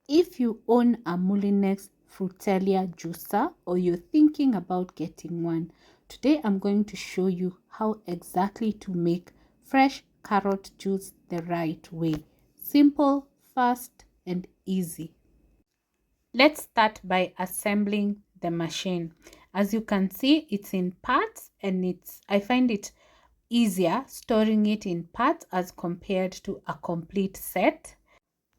If you own a Moulinex Frutelia Juicer or you're thinking about getting one, today I'm going to show you how exactly to make fresh carrot juice the right way. Simple, fast, and easy. Let's start by assembling the machine. As you can see, it's in parts, and I find it easier storing it in parts as compared to a complete set.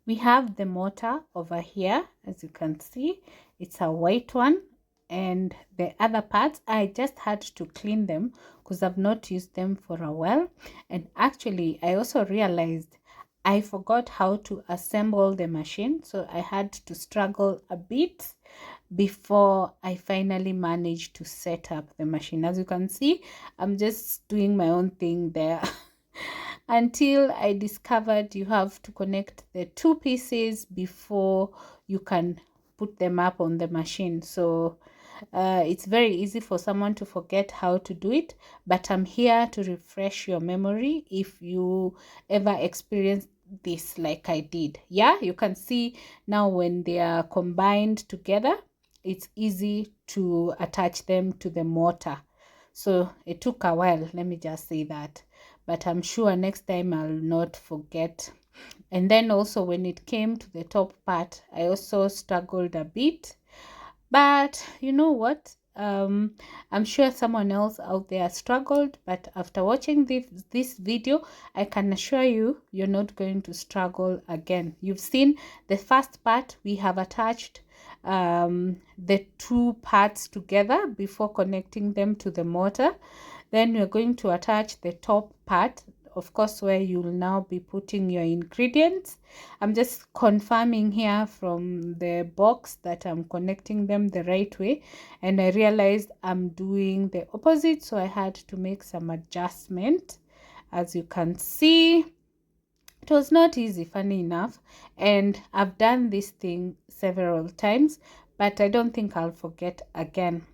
We have the motor over here. As you can see, it's a white one, and the other parts I just had to clean them because I've not used them for a while. And actually I also realized I forgot how to assemble the machine, so I had to struggle a bit before I finally managed to set up the machine. As you can see, I'm just doing my own thing there. Until I discovered you have to connect the two pieces before you can put them up on the machine. So it's very easy for someone to forget how to do it, but I'm here to refresh your memory if you ever experienced this like I did. Yeah, you can see now when they are combined together, it's easy to attach them to the motor. So it took a while, let me just say that, but I'm sure next time I'll not forget. And then also when it came to the top part, I also struggled a bit, but you know what, I'm sure someone else out there struggled, but after watching this video, I can assure you you're not going to struggle again. You've seen the first part, we have attached the two parts together before connecting them to the motor. Then we're going to attach the top part, of course, where you'll now be putting your ingredients. I'm just confirming here from the box that I'm connecting them the right way, and I realized I'm doing the opposite, so I had to make some adjustment. As you can see, it was not easy, funny enough, and I've done this thing several times, but I don't think I'll forget again.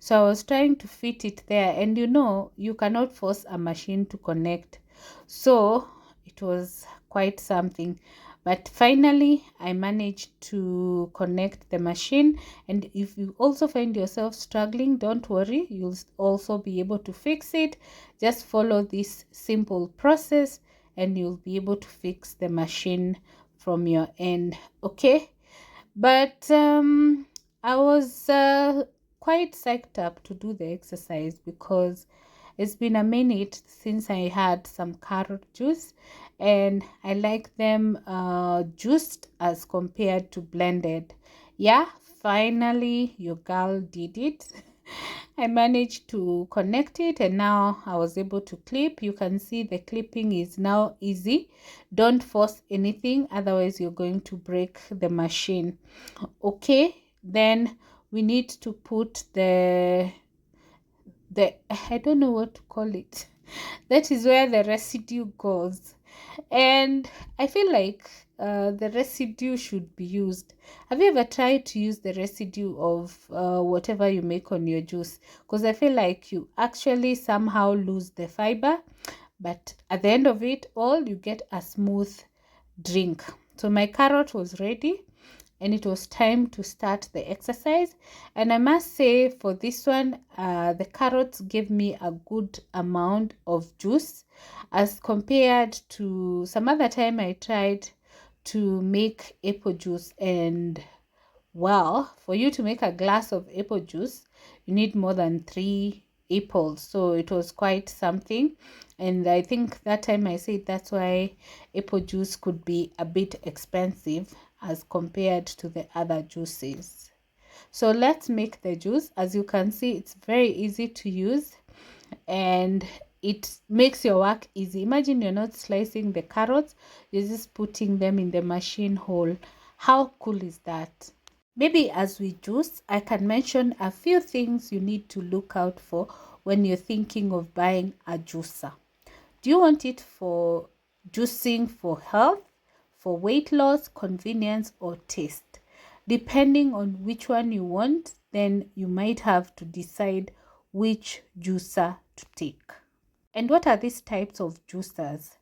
So I was trying to fit it there, and you know, you cannot force a machine to connect. So it was quite something. But finally, I managed to connect the machine. And if you also find yourself struggling, don't worry, you'll also be able to fix it. Just follow this simple process and you'll be able to fix the machine from your end. Okay, but I was quite psyched up to do the exercise because it's been a minute since I had some carrot juice, and I like them juiced as compared to blended. Yeah, finally your girl did it. I managed to connect it, and now I was able to clip. You can see the clipping is now easy. Don't force anything, otherwise you're going to break the machine. Okay, then we need to put the I don't know what to call it. That is where the residue goes, and I feel like the residue should be used. Have you ever tried to use the residue of whatever you make on your juice? Because I feel like you actually somehow lose the fiber, but at the end of it all, you get a smooth drink. So my carrot was ready, and it was time to start the exercise. And I must say, for this one, the carrots gave me a good amount of juice as compared to some other time I tried to make apple juice. And well, for you to make a glass of apple juice, you need more than 3 apples. So it was quite something. And I think that time I said that's why apple juice could be a bit expensive as compared to the other juices. So let's make the juice. As you can see, it's very easy to use and it makes your work easy. Imagine you're not slicing the carrots, you're just putting them in the machine hole. How cool is that? Maybe as we juice, I can mention a few things you need to look out for when you're thinking of buying a juicer. Do you want it for juicing for health, for weight loss, convenience, or taste? Depending on which one you want, then you might have to decide which juicer to take. And what are these types of juicers?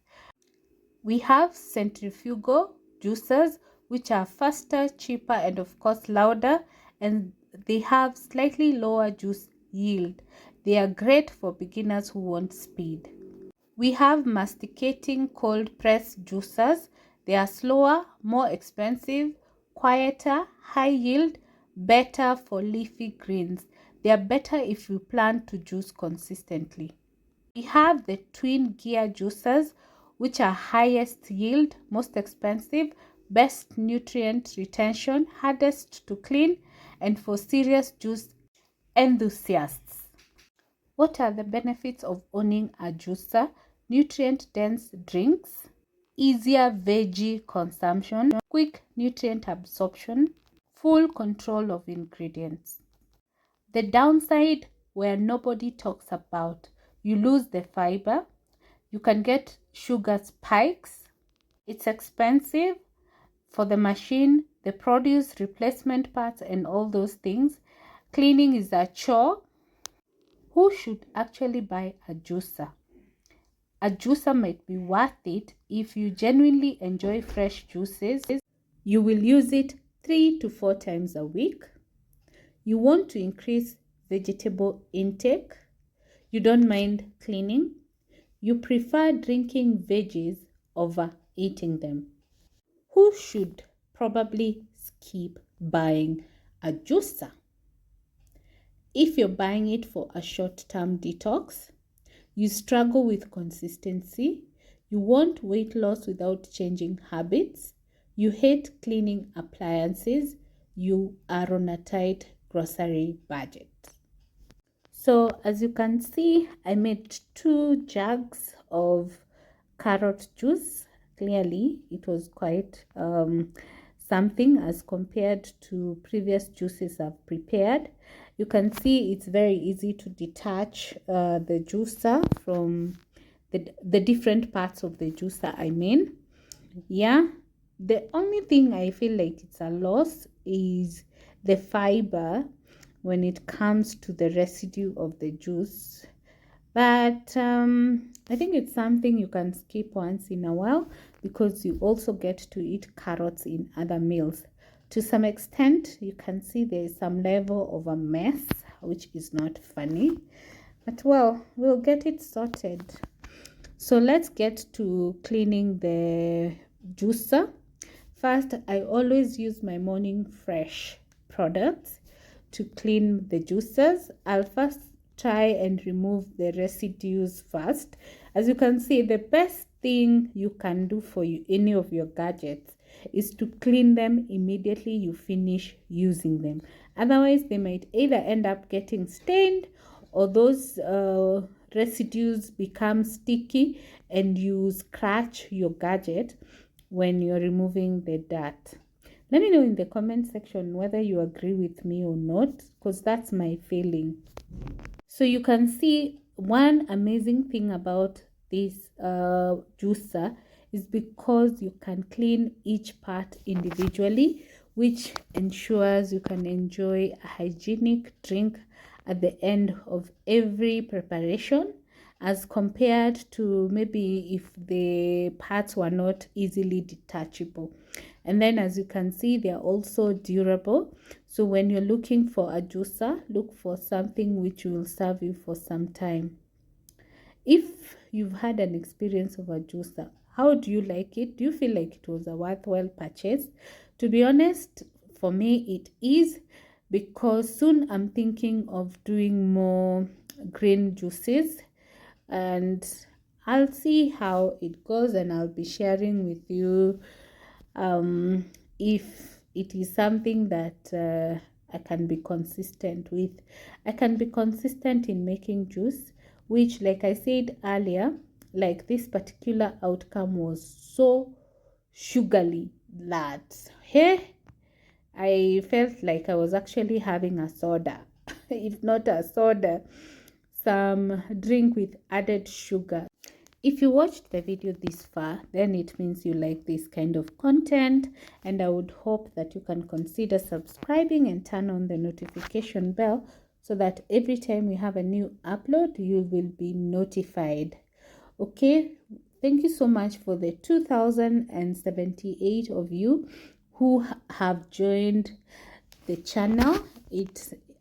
We have centrifugal juicers, which are faster, cheaper, and of course louder, and they have slightly lower juice yield. They are great for beginners who want speed. We have masticating cold press juicers. They are slower, more expensive, quieter, high yield, better for leafy greens. They are better if you plan to juice consistently. We have the twin gear juicers, which are highest yield, most expensive, best nutrient retention, hardest to clean, and for serious juice enthusiasts. What are the benefits of owning a juicer? Nutrient-dense drinks, easier veggie consumption, quick nutrient absorption, full control of ingredients. The downside where nobody talks about: you lose the fiber, you can get sugar spikes, it's expensive for the machine, the produce replacement parts, and all those things. Cleaning is a chore. Who should actually buy a juicer? A juicer might be worth it if you genuinely enjoy fresh juices. You will use it 3 to 4 times a week. You want to increase vegetable intake. You don't mind cleaning. You prefer drinking veggies over eating them. Who should probably skip buying a juicer? If you're buying it for a short-term detox, you struggle with consistency, you want weight loss without changing habits, you hate cleaning appliances, you are on a tight grocery budget. So as you can see, I made 2 jugs of carrot juice. Clearly, it was quite something as compared to previous juices I've prepared. You can see it's very easy to detach the juicer from the different parts of the juicer, I mean. Yeah, the only thing I feel like it's a loss is the fiber when it comes to the residue of the juice. But I think it's something you can skip once in a while because you also get to eat carrots in other meals. To some extent, you can see there is some level of a mess, which is not funny. But well, we'll get it sorted. So let's get to cleaning the juicer. First, I always use my Morning Fresh products to clean the juicers. I'll first try and remove the residues first. As you can see, the best thing you can do for any of your gadgets is to clean them immediately you finish using them. Otherwise, they might either end up getting stained or those residues become sticky and you scratch your gadget when you're removing the dirt. Let me know in the comment section whether you agree with me or not, because that's my feeling. So you can see one amazing thing about this juicer is because you can clean each part individually, which ensures you can enjoy a hygienic drink at the end of every preparation, as compared to maybe if the parts were not easily detachable. And then as you can see, they are also durable. So when you're looking for a juicer, look for something which will serve you for some time. If you've had an experience of a juicer, how do you like it? Do you feel like it was a worthwhile purchase? To be honest, for me it is, because soon I'm thinking of doing more green juices, and I'll see how it goes and I'll be sharing with you if it is something that I can be consistent with. I can be consistent in making juice, which, like I said earlier, like this particular outcome was so sugary that I felt like I was actually having a soda, if not a soda, some drink with added sugar. If you watched the video this far, then it means you like this kind of content, and I would hope that you can consider subscribing and turn on the notification bell so that every time we have a new upload, you will be notified. Okay, thank you so much for the 2078 of you who have joined the channel.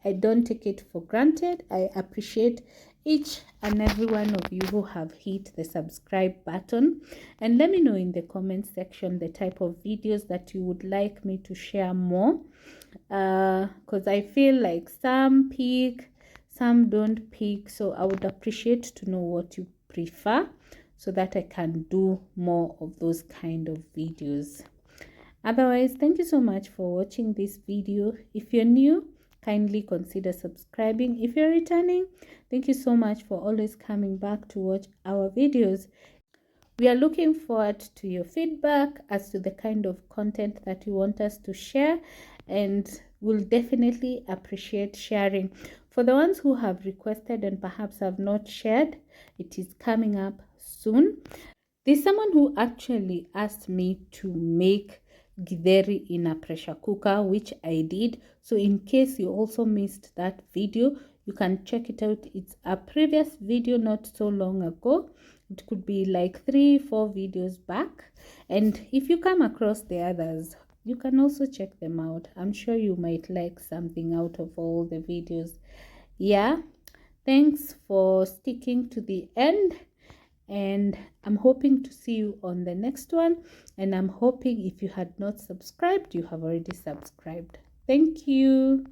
I don't take it for granted. I appreciate each and every one of you who have hit the subscribe button, and let me know in the comment section the type of videos that you would like me to share more, because I feel like some peak, some don't peak, so I would appreciate to know what you prefer so that I can do more of those kind of videos. Otherwise, thank you so much for watching this video. If you're new, kindly consider subscribing. If you're returning, thank you so much for always coming back to watch our videos. We are looking forward to your feedback as to the kind of content that you want us to share, and we'll definitely appreciate sharing. For the ones who have requested and perhaps have not shared, it is coming up soon. There's someone who actually asked me to make githeri in a pressure cooker, which I did. So in case you also missed that video, you can check it out. It's a previous video not so long ago. It could be like 3-4 videos back. And if you come across the others, you can also check them out. I'm sure you might like something out of all the videos. Yeah, thanks for sticking to the end, and I'm hoping to see you on the next one. And I'm hoping if you had not subscribed, you have already subscribed. Thank you.